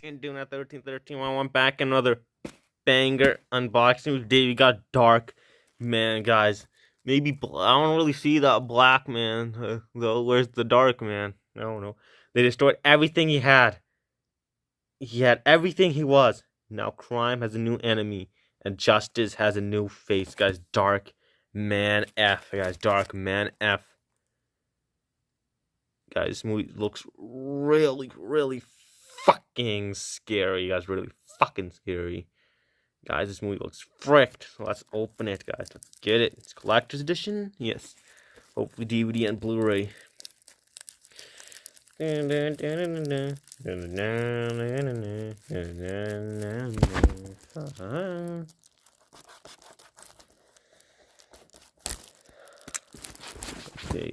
fucking doing that 1313. I went back another banger unboxing. Today we got Dark Man, guys. Maybe I don't really see that Black Man though. Where's the Dark Man? I don't know. They destroyed everything he had. He had everything he was. Now crime has a new enemy and justice has a new face, guys. Dark Man F, guys. Dark Man F. Guys, this movie looks really, really fucking scary, guys. Really fucking scary. Guys, this movie looks fricked. Let's open it, guys. Let's get it. It's collector's edition. Yes. Hopefully DVD and Blu-ray. Okay.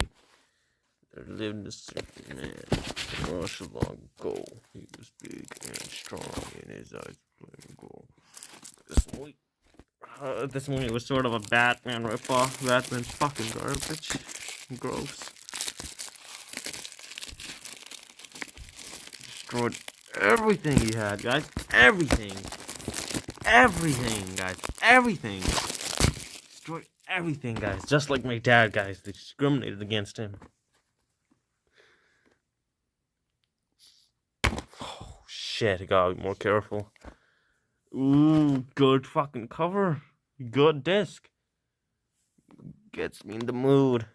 There lived a certain man in Russia long ago. He was big and strong, and his eyes playing gold. This movie was sort of a Batman ripoff. Batman's fucking garbage. Gross. Destroyed everything he had, guys. Everything. Everything, guys. Everything. Destroyed everything, guys. Just like my dad, guys. They discriminated against him. Oh, shit. I gotta be more careful. Ooh, good fucking cover. Good disc. Gets me in the mood.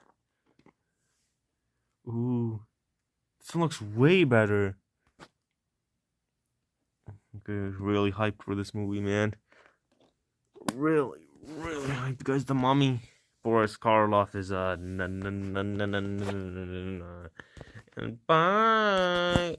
Ooh. This one looks way better. Okay, really hyped for this movie, man. Really, really hyped. Guys, The Mummy. Boris Karloff is and bye.